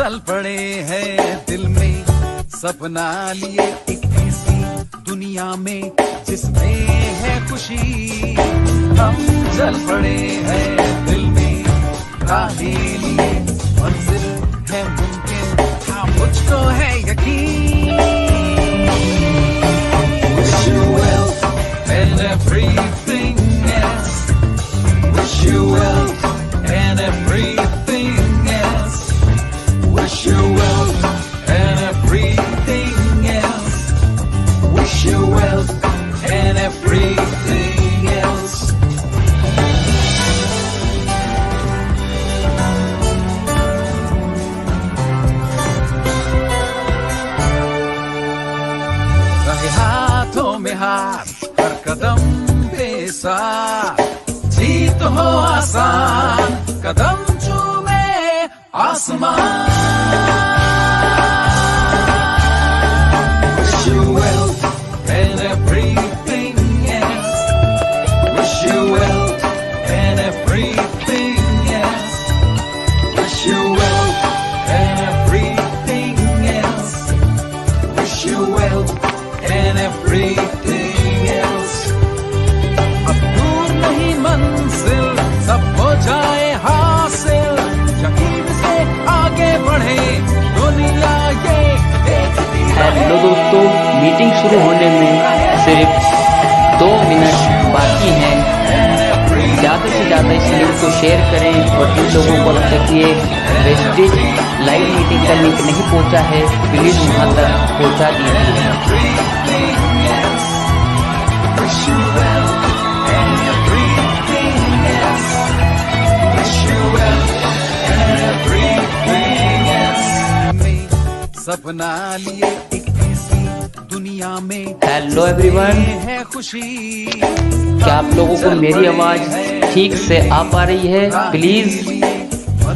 चल पड़े हैं दिल में सपना लिए एक ऐसी दुनिया में जिसमें है खुशी। हम चल पड़े हैं दिल में राहें लिए मंजिल है मुमकिन, हाँ मुझको है यकीन। Wish you well and everything else. Wish you well and everything else. Wish you well and everything else. Wish you well and everything else. रहे हाथों में हाथ हर कदम पे साथ, जीत हो आसान कदम चूमे आसमान। Wish you well and everything else. Wish you well and everything else. Wish you well and everything else. Wish you well and everything else. अब दूर नहीं मंजिल सब हो जाए हासिल, यकीन से आगे बढ़े दुनिया ये देखती है। हेलो दोस्तों, मीटिंग शुरू होने में सिर्फ 2 मिनट बाकी हैं। ज़्यादा से ज़्यादा इस लिंक को शेयर करें और जिन लोगों को लगता है कि ये वेस्टेज लाइव मीटिंग का लिंक नहीं पहुंचा है, प्लीज़ वहाँ तक पहुँचा दीजिए। सपना लिए एक ऐसी दुनिया में हेलो एवरीवन, है खुशी। क्या आप लोगों को मेरी आवाज़ ठीक से आ पा रही है? Please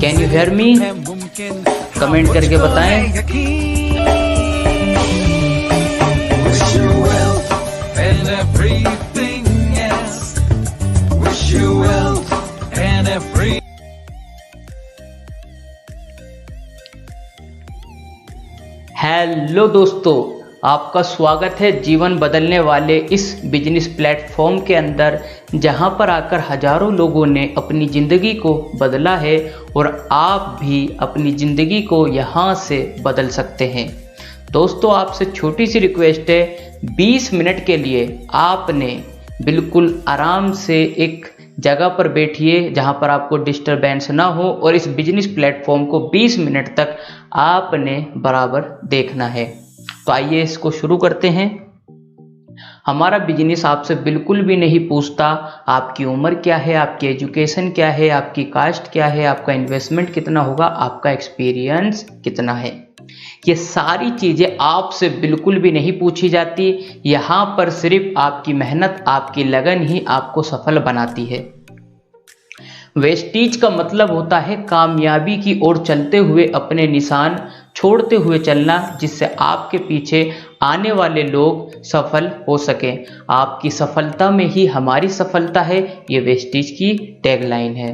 can you hear me? Comment करके बताएं। हेलो दोस्तों, आपका स्वागत है जीवन बदलने वाले इस बिजनेस प्लेटफॉर्म के अंदर, जहां पर आकर हजारों लोगों ने अपनी ज़िंदगी को बदला है और आप भी अपनी ज़िंदगी को यहां से बदल सकते हैं। दोस्तों, आपसे छोटी सी रिक्वेस्ट है, 20 मिनट के लिए आपने बिल्कुल आराम से एक जगह पर बैठिए जहां पर आपको डिस्टरबेंस ना हो और इस बिजनेस प्लेटफॉर्म को 20 मिनट तक आपने बराबर देखना है। तो आइए इसको शुरू करते हैं। हमारा बिजनेस आपसे बिल्कुल भी नहीं पूछता आपकी उम्र क्या है, आपकी एजुकेशन क्या है, आपकी कास्ट क्या है, आपका इन्वेस्टमेंट कितना होगा, आपका एक्सपीरियंस कितना है। ये सारी चीज़ें आपसे बिल्कुल भी नहीं पूछी जाती। यहाँ पर सिर्फ आपकी मेहनत, आपकी लगन ही आपको सफल बनाती है। वेस्टीज का मतलब होता है कामयाबी की ओर चलते हुए अपने निशान छोड़ते हुए चलना, जिससे आपके पीछे आने वाले लोग सफल हो सकें। आपकी सफलता में ही हमारी सफलता है, ये वेस्टीज की टैगलाइन है।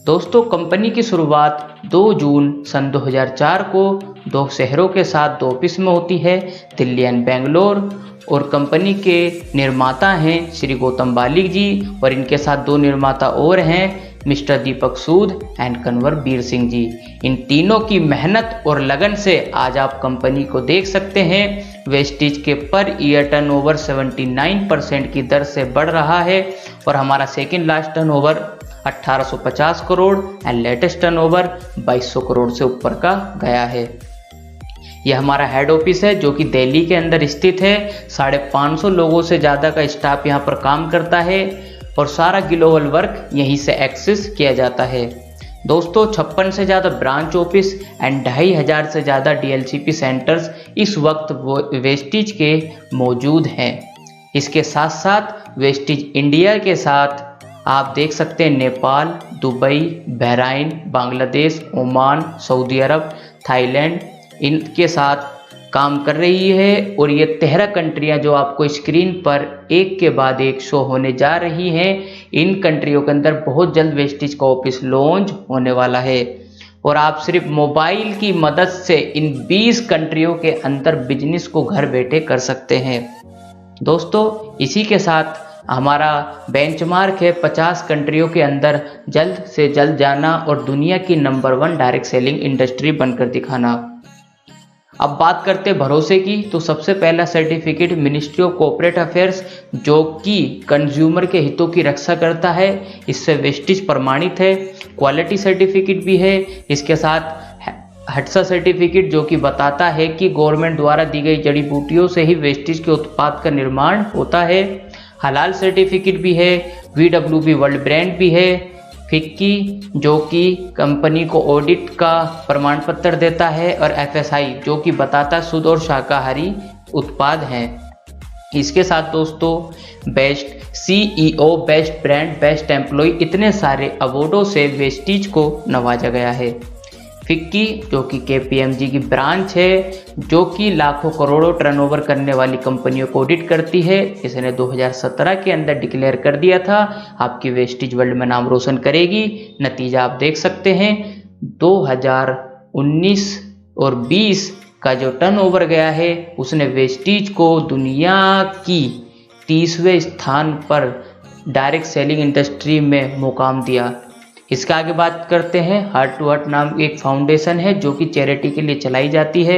दोस्तों, कंपनी की शुरुआत 2 जून सन 2004 को 2 शहरों के साथ 2 ऑफिस में होती है, दिल्ली एंड बेंगलोर। और कंपनी के निर्माता हैं श्री गौतम बालिक जी और इनके साथ 2 निर्माता और हैं, मिस्टर दीपक सूद एंड कन्वर बीर सिंह जी। इन तीनों की मेहनत और लगन से आज आप कंपनी को देख सकते हैं। वेस्टीज के पर ईयर टर्नओवर 79% की दर से बढ़ रहा है और हमारा second last turnover 1850 crore and latest turnover 2200 crore से ऊपर का गया है। यह हमारा हेड ऑफिस है जो कि दिल्ली के अंदर स्थित है। 550 लोगों से ज़्यादा का स्टाफ यहाँ पर काम करता है और सारा ग्लोबल वर्क यहीं से एक्सेस किया जाता है। दोस्तों, 56 से ज़्यादा ब्रांच ऑफिस एंड 2500 से ज़्यादा DLCP सेंटर्स इस वक्त वेस्टीज के मौजूद हैं। इसके साथ साथ वेस्टीज इंडिया के साथ आप देख सकते हैं Nepal, Dubai, Bahrain, Bangladesh, Oman, सऊदी अरब, थाईलैंड इनके साथ काम कर रही है। और ये 13 कंट्रियां जो आपको स्क्रीन पर एक के बाद एक शो होने जा रही हैं, इन कंट्रियों के अंदर बहुत जल्द वेस्टीज का ऑफिस लॉन्च होने वाला है। और आप सिर्फ मोबाइल की मदद से इन 20 कंट्रियों के अंदर बिजनेस को घर बैठे कर सकते हैं। दोस्तों, इसी के साथ हमारा बेंचमार्क है 50 कंट्रियों के अंदर जल्द से जल्द जाना और दुनिया की नंबर 1 डायरेक्ट सेलिंग इंडस्ट्री बनकर दिखाना। अब बात करते हैं भरोसे की, तो सबसे पहला certificate ministry of corporate affairs, जो कि कंज्यूमर के हितों की रक्षा करता है, इससे वेस्टेज प्रमाणित है। क्वालिटी सर्टिफिकेट भी है, इसके साथ हटसा सर्टिफिकेट जो कि बताता है कि गवर्नमेंट द्वारा दी गई जड़ी बूटियों से ही वेस्टेज के उत्पाद का निर्माण होता है। हलाल सर्टिफिकेट भी है, VWB वर्ल्ड ब्रांड भी है। फिक्की जो कि कंपनी को ऑडिट का प्रमाण पत्र देता है, और FSI जो कि बताता शुद्ध और शाकाहारी उत्पाद हैं। इसके साथ दोस्तों best CEO, best brand, best employ, इतने सारे अवार्डों से वेस्टीज को नवाजा गया है। फिक्की जो कि KPMG की ब्रांच है, जो कि लाखों करोड़ों टर्नओवर करने वाली कंपनियों को ऑडिट करती है, इसने 2017 के अंदर डिक्लेयर कर दिया था आपकी वेस्टेज वर्ल्ड में नाम रोशन करेगी। नतीजा आप देख सकते हैं, 2019 और 20 का जो टर्नओवर गया है, उसने वेस्टेज को दुनिया की 30वें स्थान पर डायरेक्ट सेलिंग इंडस्ट्री में मुकाम दिया। इसका आगे बात करते हैं। हार्ट टू हार्ट नाम एक फाउंडेशन है जो कि चैरिटी के लिए चलाई जाती है।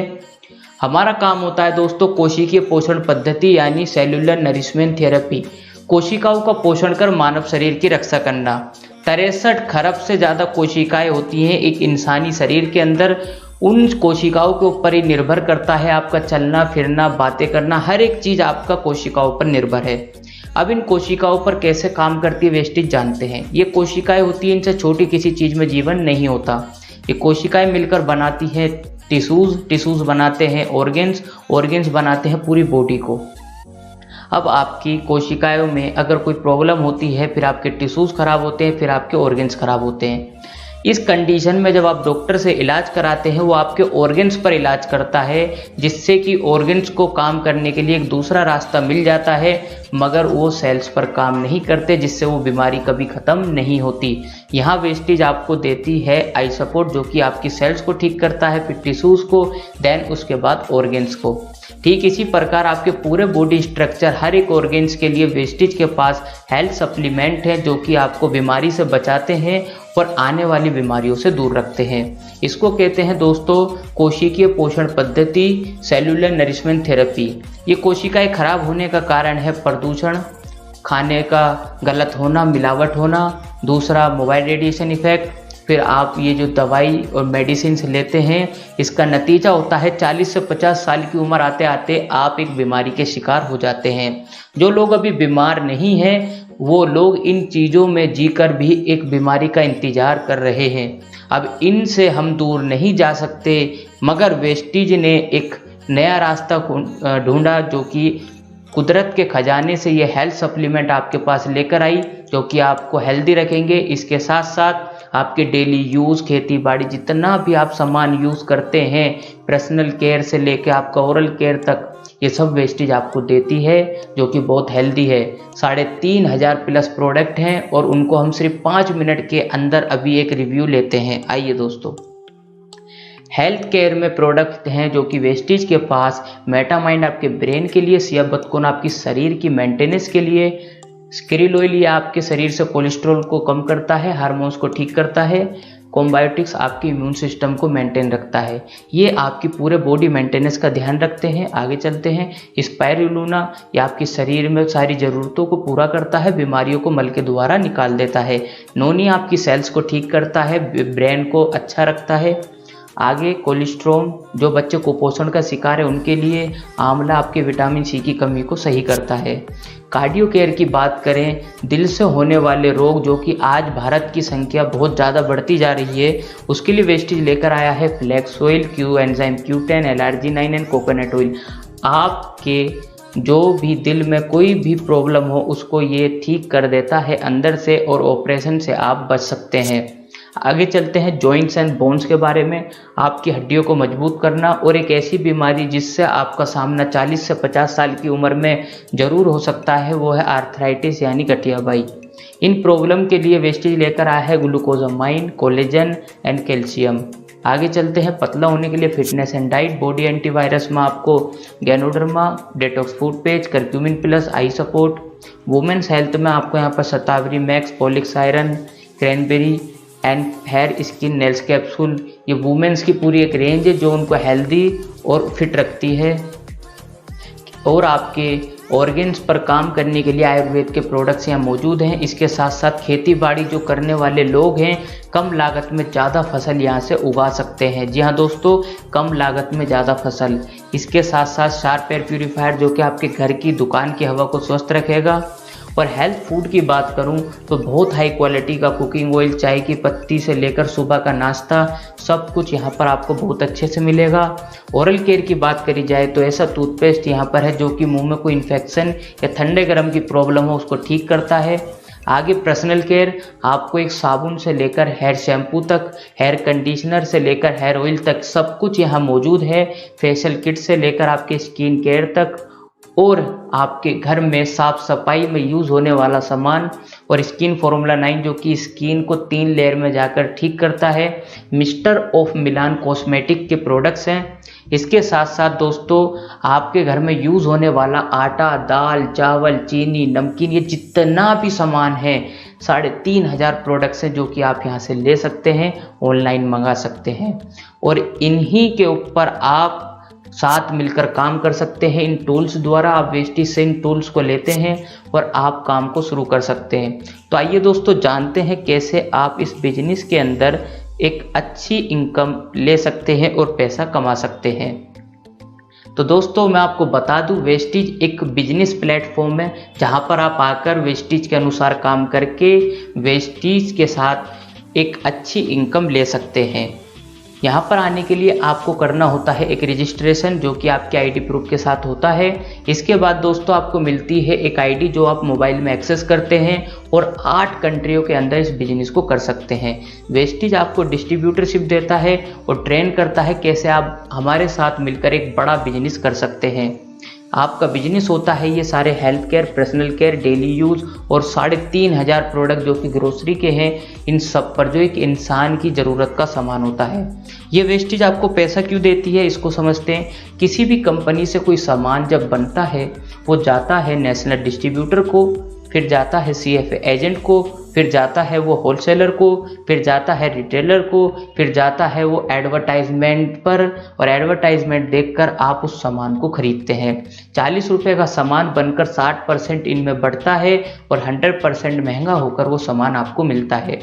हमारा काम होता है दोस्तों कोशिकीय पोषण पद्धति यानी सेल्यूलर नरिशमेंट थेरेपी, कोशिकाओं का पोषण कर मानव शरीर की रक्षा करना। 63 खरब से ज़्यादा कोशिकाएं होती हैं एक इंसानी शरीर के अंदर। उन कोशिकाओं के ऊपर ही निर्भर करता है आपका चलना फिरना, बातें करना, हर एक चीज़ आपका कोशिकाओं पर निर्भर है। अब इन कोशिकाओं पर कैसे काम करती है वेस्टेज जानते हैं। ये कोशिकाएं होती हैं, इनसे छोटी किसी चीज़ में जीवन नहीं होता। ये कोशिकाएं मिलकर बनाती हैं टिश्यूज़ बनाते हैं ऑर्गेन्स बनाते हैं पूरी बॉडी को। अब आपकी कोशिकाओं में अगर कोई प्रॉब्लम होती है, फिर आपके टिश्यूज़ खराब होते हैं, फिर आपके ऑर्गेन्स खराब होते हैं। इस कंडीशन में जब आप डॉक्टर से इलाज कराते हैं, वो आपके ऑर्गेन्स पर इलाज करता है, जिससे कि ऑर्गेन्स को काम करने के लिए एक दूसरा रास्ता मिल जाता है, मगर वो सेल्स पर काम नहीं करते, जिससे वो बीमारी कभी ख़त्म नहीं होती। यहाँ वेस्टेज आपको देती है आई सपोर्ट, जो कि आपकी सेल्स को ठीक करता है, फिर टिश्यूज़ को, देन उसके बाद ऑर्गेन्स को। ठीक इसी प्रकार आपके पूरे बॉडी स्ट्रक्चर, हर एक ऑर्गेन्स के लिए वेस्टेज के पास हेल्थ सप्लीमेंट है, जो कि आपको बीमारी से बचाते हैं और आने वाली बीमारियों से दूर रखते हैं। इसको कहते हैं दोस्तों कोशिकीय पोषण पद्धति, सेल्यूलर नरिशमेंट थेरेपी। ये कोशिकाएं खराब होने का कारण है प्रदूषण, खाने का गलत होना, मिलावट होना, दूसरा मोबाइल रेडिएशन इफेक्ट, फिर आप ये जो दवाई और मेडिसिन लेते हैं, इसका नतीजा होता है 40 से 50 साल की उम्र आते आते आप एक बीमारी के शिकार हो जाते हैं। जो लोग अभी बीमार नहीं हैं, वो लोग इन चीज़ों में जीकर भी एक बीमारी का इंतज़ार कर रहे हैं। अब इनसे हम दूर नहीं जा सकते, मगर वेस्टेज ने एक नया रास्ता ढूंढा, जो कि कुदरत के खजाने से ये हेल्थ सप्लीमेंट आपके पास लेकर आई, जो कि आपको हेल्दी रखेंगे। इसके साथ साथ आपके डेली यूज़, खेती बाड़ी, जितना भी आप सामान यूज़ करते हैं, पर्सनल केयर से लेकर आपका ओरल केयर तक, ये सब वेस्टेज आपको देती है, जो कि बहुत हेल्दी है। 3500 प्लस प्रोडक्ट हैं और उनको हम सिर्फ 5 मिनट के अंदर अभी एक रिव्यू लेते हैं। आइए दोस्तों, हेल्थ केयर में प्रोडक्ट हैं जो कि वेस्टेज के पास मेटामाइंड आपके ब्रेन के लिए, सियाबतकुन आपकी शरीर की मेंटेनेंस के लिए, स्क्रिल ऑयल ये आपके शरीर से कोलेस्ट्रॉल को कम करता है, हार्मोन्स को ठीक करता है, कॉम्बायोटिक्स आपके इम्यून सिस्टम को मेंटेन रखता है। ये आपकी पूरे बॉडी मेंटेनेंस का ध्यान रखते हैं। आगे चलते हैं। स्पाइरुलिना ये आपके शरीर में सारी ज़रूरतों को पूरा करता है, बीमारियों को मल के द्वारा निकाल देता है। नोनी आपकी सेल्स को ठीक करता है, ब्रेन को अच्छा रखता है। आगे कोलेस्ट्रोम जो बच्चे कुपोषण का शिकार है उनके लिए, आंवला आपके विटामिन सी की कमी को सही करता है। कार्डियो केयर की बात करें, दिल से होने वाले रोग जो कि आज भारत की संख्या बहुत ज़्यादा बढ़ती जा रही है, उसके लिए वेस्टेज लेकर आया है flax oil, Q enzyme Q10, एलर्जी-9 एंड कोकोनट ऑयल। आपके जो भी दिल में कोई भी प्रॉब्लम हो उसको ये ठीक कर देता है अंदर से, और ऑपरेशन से आप बच सकते हैं। आगे चलते हैं जॉइंट्स एंड बोन्स के बारे में। आपकी हड्डियों को मजबूत करना, और एक ऐसी बीमारी जिससे आपका सामना 40 से 50 साल की उम्र में ज़रूर हो सकता है, वो है आर्थराइटिस यानी गठियाबाई। इन प्रॉब्लम के लिए वेस्टीज लेकर आया है ग्लूकोजामाइन, कोलेजन एंड कैल्शियम। आगे चलते हैं पतला होने के लिए fitness and diet. Body antivirus में आपको ganoderma, detox food page, curcumin plus, eye support. Women's health में आपको यहाँ पर शतावरी मैक्स, पॉलिक्स iron, cranberry and hair skin nails capsule. ये वुमेन्स की पूरी एक रेंज है जो उनको हेल्दी और फिट रखती है। और आपके ऑर्गेन्स पर काम करने के लिए आयुर्वेद के प्रोडक्ट्स यहाँ मौजूद हैं। इसके साथ साथ खेती बाड़ी जो करने वाले लोग हैं कम लागत में ज़्यादा फसल यहाँ से उगा सकते हैं। जी हाँ दोस्तों, कम लागत में ज़्यादा फसल। इसके साथ साथ शार्प एयर प्यूरीफायर जो कि आपके घर की दुकान की हवा को स्वस्थ रखेगा। और हेल्थ फूड की बात करूं तो बहुत हाई क्वालिटी का कुकिंग ऑयल, चाय की पत्ती से लेकर सुबह का नाश्ता, सब कुछ यहाँ पर आपको बहुत अच्छे से मिलेगा। ओरल केयर की बात करी जाए तो ऐसा टूथपेस्ट यहाँ पर है जो कि मुंह में कोई इन्फेक्शन या ठंडे गर्म की प्रॉब्लम हो उसको ठीक करता है। आगे पर्सनल केयर, आपको एक साबुन से लेकर हेयर शैम्पू तक, हेयर कंडीशनर से लेकर हेयर ऑयल तक सब कुछ यहाँ मौजूद है। फेशियल किट से लेकर आपके स्किन केयर तक, और आपके घर में साफ सफाई में यूज़ होने वाला सामान, और स्किन फॉर्मूला 9 जो कि स्किन को 3 लेयर में जाकर ठीक करता है। मिस्टर ऑफ मिलान कॉस्मेटिक के प्रोडक्ट्स हैं। इसके साथ साथ दोस्तों आपके घर में यूज़ होने वाला आटा, दाल, चावल, चीनी, नमकीन, ये जितना भी सामान है 3500 प्रोडक्ट्स हैं जो कि आप यहाँ से ले सकते हैं, ऑनलाइन मंगा सकते हैं। और इन्हीं के ऊपर आप साथ मिलकर काम कर सकते हैं। इन टूल्स द्वारा आप वेस्टीज से इन टूल्स को लेते हैं और आप काम को शुरू कर सकते हैं। तो आइए दोस्तों जानते हैं कैसे आप इस बिजनेस के अंदर एक अच्छी इनकम ले सकते हैं और पैसा कमा सकते हैं। तो दोस्तों मैं आपको बता दूं, वेस्टीज एक बिजनेस प्लेटफॉर्म है जहां पर आप आकर वेस्टीज के अनुसार काम करके वेस्टीज के साथ एक अच्छी इनकम ले सकते हैं। यहाँ पर आने के लिए आपको करना होता है एक रजिस्ट्रेशन जो कि आपके आईडी प्रूफ के साथ होता है। इसके बाद दोस्तों आपको मिलती है एक आईडी जो आप मोबाइल में एक्सेस करते हैं और 8 कंट्रियों के अंदर इस बिजनेस को कर सकते हैं। वेस्टीज आपको डिस्ट्रीब्यूटरशिप देता है और ट्रेन करता है कैसे आप हमारे साथ मिलकर एक बड़ा बिजनेस कर सकते हैं। आपका बिजनेस होता है ये सारे health care, personal care, daily use और 3500 प्रोडक्ट जो कि ग्रोसरी के हैं, इन सब पर जो एक इंसान की ज़रूरत का सामान होता है। ये वेस्टीज आपको पैसा क्यों देती है इसको समझते हैं। किसी भी कंपनी से कोई सामान जब बनता है वो जाता है नेशनल डिस्ट्रीब्यूटर को, फिर जाता है CFA एजेंट को, फिर जाता है वो होलसेलर को, फिर जाता है रिटेलर को, फिर जाता है वो एडवर्टाइजमेंट पर, और एडवर्टाइजमेंट देखकर आप उस सामान को खरीदते हैं। 40 रुपये का सामान बनकर 60% इनमें बढ़ता है और 100% महंगा होकर वो सामान आपको मिलता है।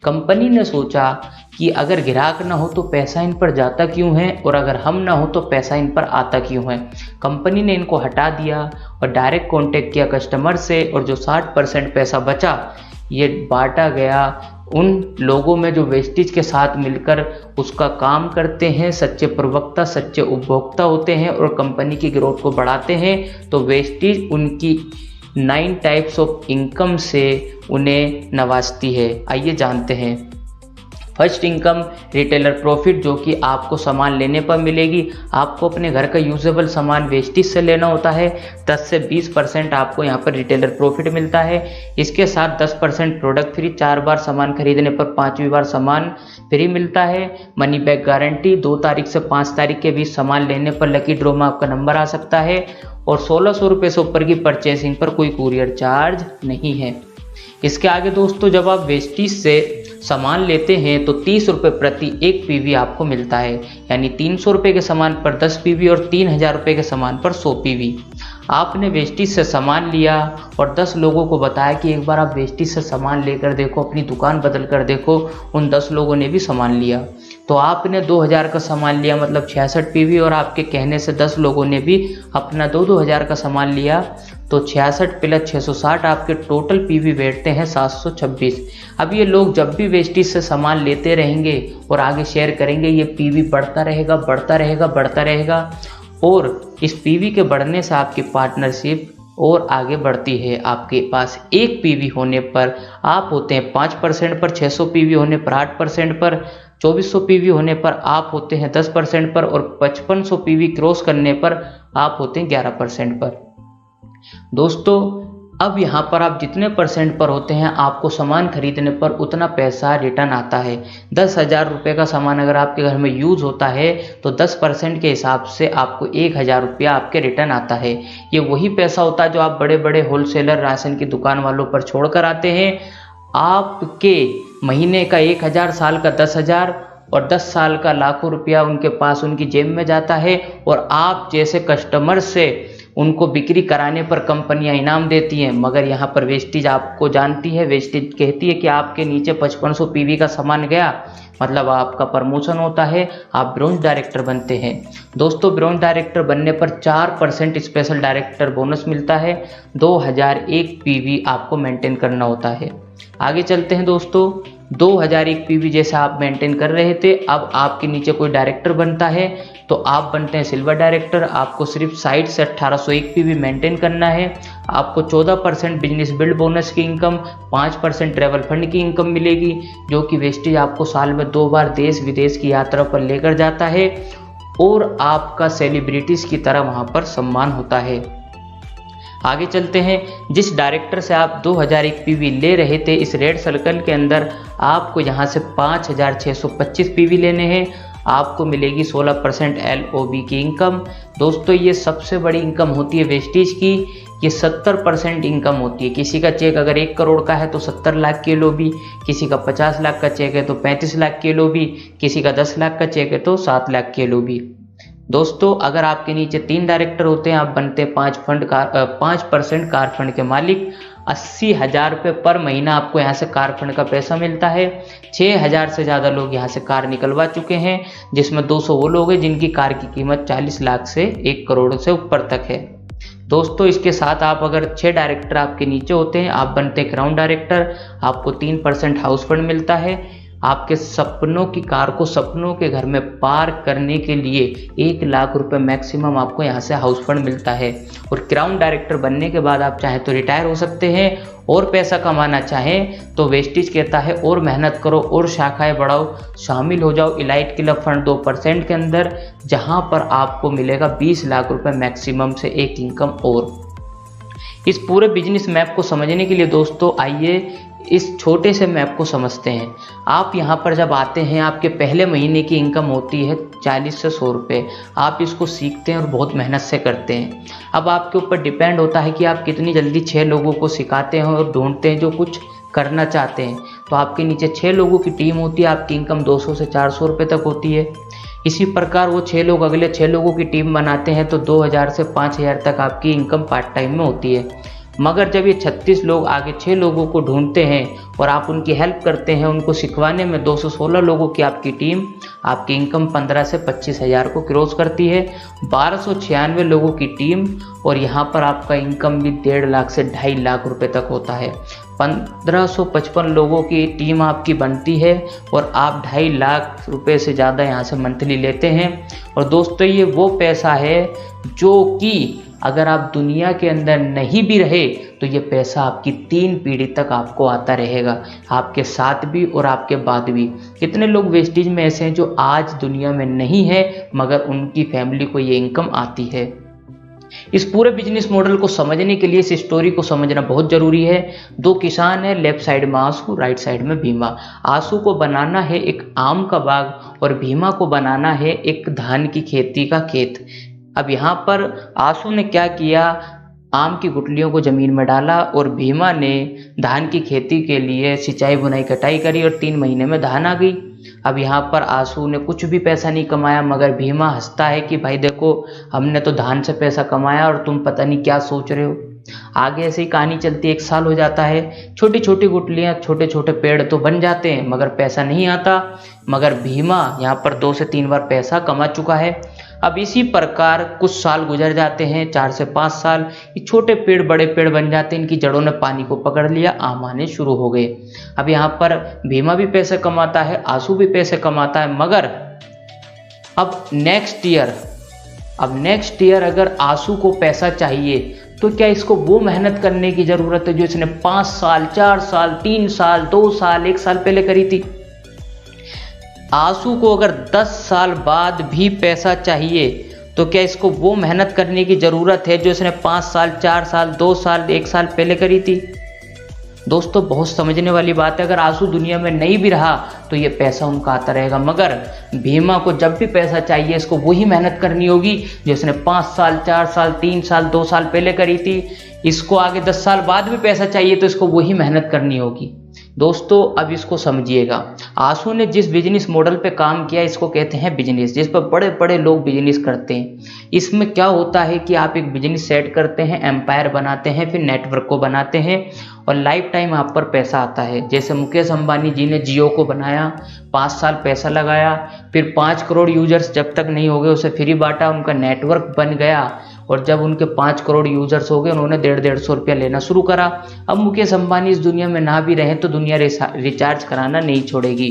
कंपनी ने सोचा कि अगर ग्राहक ना हो तो पैसा इन पर जाता क्यों है, और अगर हम ना हो तो पैसा इन पर आता क्यों है। कंपनी ने इनको हटा दिया और डायरेक्ट कॉन्टेक्ट किया कस्टमर से, और जो 60% पैसा बचा ये बांटा गया उन लोगों में जो वेस्टीज के साथ मिलकर उसका काम करते हैं, सच्चे प्रवक्ता, सच्चे उपभोक्ता होते हैं और कंपनी की ग्रोथ को बढ़ाते हैं। तो वेस्टीज उनकी 9 टाइप्स ऑफ इनकम से उन्हें नवाजती है। आइए जानते हैं। फर्स्ट इनकम रिटेलर प्रॉफिट, जो कि आपको सामान लेने पर मिलेगी। आपको अपने घर का यूजेबल सामान वेस्टीज से लेना होता है। 10 से 20% आपको यहाँ पर रिटेलर प्रॉफिट मिलता है। इसके साथ 10% प्रोडक्ट फ्री, 4 बार सामान खरीदने पर 5वीं बार सामान फ्री मिलता है। मनी बैक गारंटी, 2 तारीख से 5 तारीख के बीच सामान लेने पर लकी ड्रॉ में आपका नंबर आ सकता है। और 1600 रुपये से ऊपर की परचेसिंग पर कोई कुरियर चार्ज नहीं है। इसके आगे दोस्तों जब आप वेस्टीज से सामान लेते हैं तो 30 रुपये प्रति 1 PV आपको मिलता है, यानी 300 रुपये के सामान पर 10 PV और 3000 रुपये के सामान पर 100 PV। आपने वेस्टीज से सामान लिया और 10 लोगों को बताया कि एक बार आप वेस्टीज से सामान लेकर देखो, अपनी दुकान बदल कर देखो। उन 10 लोगों ने भी सामान लिया, तो आपने 2000 का सामान लिया, मतलब 66 PV, और आपके कहने से 10 लोगों ने भी अपना 2000 का सामान लिया, तो 66 प्लस 660 आपके टोटल PV बैठते हैं 726। अब ये लोग जब भी वेस्टीज से सामान लेते रहेंगे और आगे शेयर करेंगे, ये PV बढ़ता रहेगा, बढ़ता रहेगा, बढ़ता रहेगा, और इस PV के बढ़ने से आपकी पार्टनरशिप और आगे बढ़ती है। आपके पास 1 PV होने पर आप होते हैं 5% पर, 600 PV होने पर 8% पर, 2400 PV होने पर आप होते हैं 10% पर, और 5500 PV क्रॉस करने पर आप होते हैं 11% पर। दोस्तों अब यहाँ पर आप जितने परसेंट पर होते हैं आपको सामान खरीदने पर उतना पैसा रिटर्न आता है। 10,000 रुपये का सामान अगर आपके घर में यूज़ होता है तो 10% के हिसाब से आपको 1,000 रुपया आपके रिटर्न आता है। ये वही पैसा होता है जो आप बड़े बड़े होलसेलर राशन की दुकान वालों पर छोड़ कर आते हैं। आपके महीने का 1,000, साल का 10,000 और 10 साल का लाखों रुपया उनके पास उनकी जेब में जाता है। और आप जैसे कस्टमर से उनको बिक्री कराने पर कंपनियां इनाम देती हैं, मगर यहाँ पर वेस्टेज आपको जानती है, वेस्टेज कहती है कि आपके नीचे 5500 पीवी का सामान गया मतलब आपका प्रमोशन होता है, आप ब्रॉन्ज डायरेक्टर बनते हैं। दोस्तों ब्रॉन्ज डायरेक्टर बनने पर 4% स्पेशल डायरेक्टर बोनस मिलता है। 2001 पीवी आपको मेंटेन करना होता है। आगे चलते हैं दोस्तों, 2001 पीवी जैसा आप मेंटेन कर रहे थे, अब आपके नीचे कोई डायरेक्टर बनता है तो आप बनते हैं सिल्वर डायरेक्टर। आपको सिर्फ साइड से 1801 पीवी मेंटेन करना है। आपको 14% बिजनेस बिल्ड बोनस की इनकम, 5% ट्रैवल फंड की इनकम मिलेगी, जो कि वेस्टेज आपको साल में 2 बार देश विदेश की यात्रा पर लेकर जाता है और आपका सेलिब्रिटीज की तरह वहां पर सम्मान होता है। आगे चलते हैं, जिस डायरेक्टर से आप 2001 पीवी ले रहे थे इस रेड सर्कल के अंदर आपको यहाँ से 5,625 पीवी लेने हैं। आपको मिलेगी 16% LOB की इनकम। दोस्तों ये सबसे बड़ी इनकम होती है वेस्टेज की, ये 70% इनकम होती है। किसी का चेक अगर 1 करोड़ का है तो 70 लाख की LOB, किसी का 50 लाख का चेक है तो 35 लाख की LOB, किसी का 10 लाख का चेक है तो 7 लाख की LOB। दोस्तों अगर आपके नीचे 3 डायरेक्टर होते हैं आप बनते हैं 5% कार फंड के मालिक। 80,000 रुपये पर महीना आपको यहाँ से कार फंड का पैसा मिलता है। 6,000 से ज़्यादा लोग यहाँ से कार निकलवा चुके हैं, जिसमें 200 वो लोग हैं जिनकी कार की कीमत 40 लाख से 1 करोड़ से ऊपर तक है। दोस्तों इसके साथ आप अगर 6 डायरेक्टर आपके नीचे होते हैं आप बनते हैं क्राउन डायरेक्टर। आपको 3% हाउस फंड मिलता है। आपके सपनों की कार को सपनों के घर में पार्क करने के लिए 1 लाख रुपए मैक्सिमम आपको यहाँ से हाउस फंड मिलता है। और क्राउन डायरेक्टर बनने के बाद आप चाहें तो रिटायर हो सकते हैं और पैसा कमाना चाहें तो वेस्टेज कहता है और मेहनत करो और शाखाएं बढ़ाओ, शामिल हो जाओ इलाइट क्लब फंड 2% के अंदर, जहां पर आपको मिलेगा 20 लाख रुपए मैक्सिमम से एक इनकम। और इस पूरे बिजनेस मैप को समझने के लिए दोस्तों आइए इस छोटे से मैप को समझते हैं। आप यहाँ पर जब आते हैं आपके पहले महीने की इनकम होती है 40 से 100 रुपये। आप इसको सीखते हैं और बहुत मेहनत से करते हैं। अब आपके ऊपर डिपेंड होता है कि आप कितनी जल्दी 6 लोगों को सिखाते हैं और ढूंढते हैं जो कुछ करना चाहते हैं। तो आपके नीचे 6 लोगों की टीम होती है, आपकी इनकम 200 से 400 रुपये तक होती है। इसी प्रकार वो 6 लोग अगले 6 लोगों की टीम बनाते हैं तो 2,000 से 5,000 तक आपकी इनकम पार्ट टाइम में होती है। मगर जब ये 36 लोग आगे 6 लोगों को ढूंढते हैं और आप उनकी हेल्प करते हैं उनको सिखवाने में, 216 लोगों की आपकी टीम, आपकी इनकम 15 से 25,000 को क्रॉस करती है। 1296 लोगों की टीम और यहाँ पर आपका इनकम भी 1.5 लाख से 2.5 लाख रुपए तक होता है। 1555 लोगों की टीम आपकी बनती है और आप 2.5 लाख रुपए से ज़्यादा यहाँ से मंथली लेते हैं। और दोस्तों ये वो पैसा है जो कि अगर आप दुनिया के अंदर नहीं भी रहे तो ये पैसा आपकी 3 पीढ़ी तक आपको आता रहेगा, आपके साथ भी और आपके बाद भी। कितने लोग वेस्टेज में ऐसे हैं जो आज दुनिया में नहीं है मगर उनकी फैमिली को ये इनकम आती है। इस पूरे बिजनेस मॉडल को समझने के लिए इस स्टोरी को समझना बहुत जरूरी है। 2 किसान हैं, लेफ्ट साइड में आंसू, राइट साइड में भीमा। आंसू को बनाना है एक आम का बाग और भीमा को बनाना है एक धान की खेती का खेत। अब यहाँ पर आंसू ने क्या किया, आम की गुठलियों को जमीन में डाला और भीमा ने धान की खेती के लिए सिंचाई बुनाई कटाई करी और 3 महीने में धान आ गई। अब यहाँ पर आंसू ने कुछ भी पैसा नहीं कमाया मगर भीमा हंसता है कि भाई देखो हमने तो धान से पैसा कमाया और तुम पता नहीं क्या सोच रहे हो। आगे ऐसे ही कहानी चलती है, 1 साल हो जाता है, छोटी छोटी गुठलियाँ छोटे छोटे पेड़ तो बन जाते हैं मगर पैसा नहीं आता। मगर भीमा यहाँ पर 2 से 3 बार पैसा कमा चुका है। अब इसी प्रकार कुछ साल गुजर जाते हैं, 4 से 5 साल, ये छोटे पेड़ बड़े पेड़ बन जाते हैं, इनकी जड़ों ने पानी को पकड़ लिया, आम आने शुरू हो गए। अब यहाँ पर भीमा भी पैसे कमाता है, आंसू भी पैसे कमाता है, मगर अब नेक्स्ट ईयर अगर आंसू को पैसा चाहिए तो क्या इसको वो मेहनत करने की जरूरत है जो इसने 5 साल 4 साल 3 साल 2 साल 1 साल पहले करी थी? आंसू को अगर 10 साल बाद भी पैसा चाहिए तो क्या इसको वो मेहनत करने की ज़रूरत है जो इसने 5 साल, 4 साल, 2 साल, 1 साल पहले करी थी? दोस्तों बहुत समझने वाली बात है। अगर आंसू दुनिया में नहीं भी रहा तो ये पैसा उनका आता रहेगा, मगर भीमा को जब भी पैसा चाहिए इसको वही मेहनत करनी होगी जो इसने 5 साल, 4 साल, 3 साल, 2 साल पहले करी थी। इसको आगे 10 साल बाद भी पैसा चाहिए तो इसको वही मेहनत करनी होगी। दोस्तों अब इसको समझिएगा, आंसू ने जिस बिजनेस मॉडल पे काम किया इसको कहते हैं बिजनेस, जिस पर बड़े बड़े लोग बिजनेस करते हैं। इसमें क्या होता है कि आप एक बिजनेस सेट करते हैं, एम्पायर बनाते हैं, फिर नेटवर्क को बनाते हैं और लाइफ टाइम आप पर पैसा आता है। जैसे मुकेश अंबानी जी ने जियो को बनाया, 5 साल पैसा लगाया, फिर 5 करोड़ यूजर्स जब तक नहीं हो गए उसे फ्री बांटा, उनका नेटवर्क बन गया और जब उनके 5 करोड़ यूजर्स हो गए उन्होंने 150-150 रुपया लेना शुरू करा। अब मुकेश अंबानी इस दुनिया में ना भी रहें तो दुनिया रिचार्ज कराना नहीं छोड़ेगी।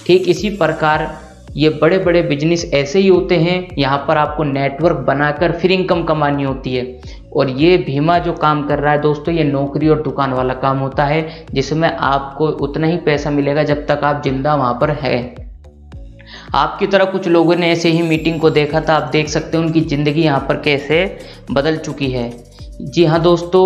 ठीक इसी प्रकार ये बड़े बड़े बिजनेस ऐसे ही होते हैं, यहाँ पर आपको नेटवर्क बनाकर फिर इनकम कमानी होती है। और ये भीमा जो काम कर रहा है दोस्तों, ये नौकरी और दुकान वाला काम होता है जिसमें आपको उतना ही पैसा मिलेगा जब तक आप जिंदा वहाँ पर है। आपकी तरह कुछ लोगों ने ऐसे ही मीटिंग को देखा था, आप देख सकते हैं उनकी ज़िंदगी यहाँ पर कैसे बदल चुकी है। जी हाँ दोस्तों,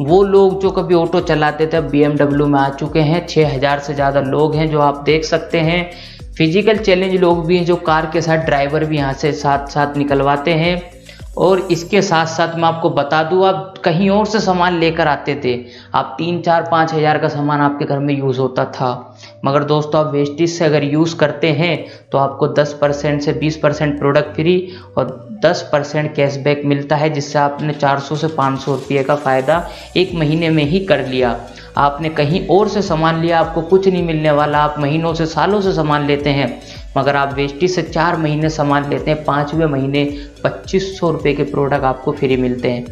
वो लोग जो कभी ऑटो चलाते थे अब BMW में आ चुके हैं। 6000 से ज़्यादा लोग हैं जो आप देख सकते हैं। फिजिकल चैलेंज लोग भी हैं जो कार के साथ ड्राइवर भी यहाँ से साथ साथ निकलवाते हैं। और इसके साथ साथ मैं आपको बता दूँ, आप कहीं और से सामान लेकर आते थे, आप 3, 4, 5 हज़ार का सामान आपके घर में यूज़ होता था, मगर दोस्तों आप वेस्टेज से अगर यूज़ करते हैं तो आपको 10% से 20% प्रोडक्ट फ्री और 10% कैशबैक मिलता है, जिससे आपने 400 से 500 रुपये का फ़ायदा 1 महीने में ही कर लिया। आपने कहीं और से सामान लिया, आपको कुछ नहीं मिलने वाला। आप महीनों से सालों से सामान लेते हैं, मगर आप वेस्टेज से 4 महीने सामान लेते हैं, 5वें महीने 2500 रुपये के प्रोडक्ट आपको फ्री मिलते हैं।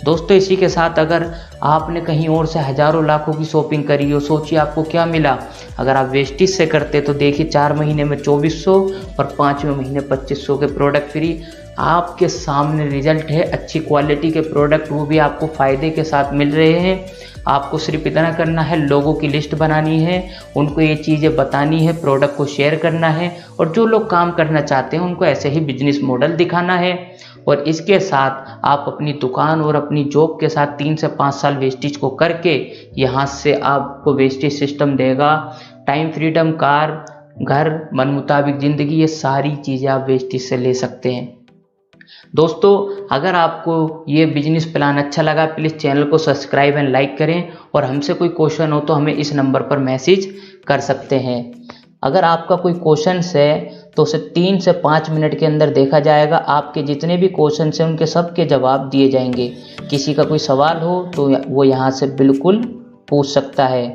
दोस्तों इसी के साथ अगर आपने कहीं और से हज़ारों लाखों की शॉपिंग करी हो, सोचिए आपको क्या मिला। अगर आप वेस्टेज से करते तो देखिए 4 महीने में 2400 और 5वें महीने 2500 के प्रोडक्ट फ्री। आपके सामने रिजल्ट है, अच्छी क्वालिटी के प्रोडक्ट, वो भी आपको फ़ायदे के साथ मिल रहे हैं। आपको सिर्फ इतना करना है, लोगों की लिस्ट बनानी है, उनको ये चीज़ें बतानी है, प्रोडक्ट को शेयर करना है और जो लोग काम करना चाहते हैं उनको ऐसे ही बिजनेस मॉडल दिखाना है। और इसके साथ आप अपनी दुकान और अपनी जॉब के साथ 3 से 5 साल वेस्टेज को करके यहाँ से आपको वेस्टेज सिस्टम देगा, टाइम फ्रीडम, कार, घर, मन मुताबिक ज़िंदगी, ये सारी चीज़ें आप वेस्टेज से ले सकते हैं। दोस्तों अगर आपको ये बिजनेस प्लान अच्छा लगा प्लीज़ चैनल को सब्सक्राइब एंड लाइक करें और हमसे कोई क्वेश्चन हो तो हमें इस नंबर पर मैसेज कर सकते हैं। अगर आपका कोई क्वेश्चन है तो उसे 3 से 5 मिनट के अंदर देखा जाएगा। आपके जितने भी क्वेश्चन हैं उनके सब के जवाब दिए जाएंगे। किसी का कोई सवाल हो तो वो यहाँ से बिल्कुल पूछ सकता है।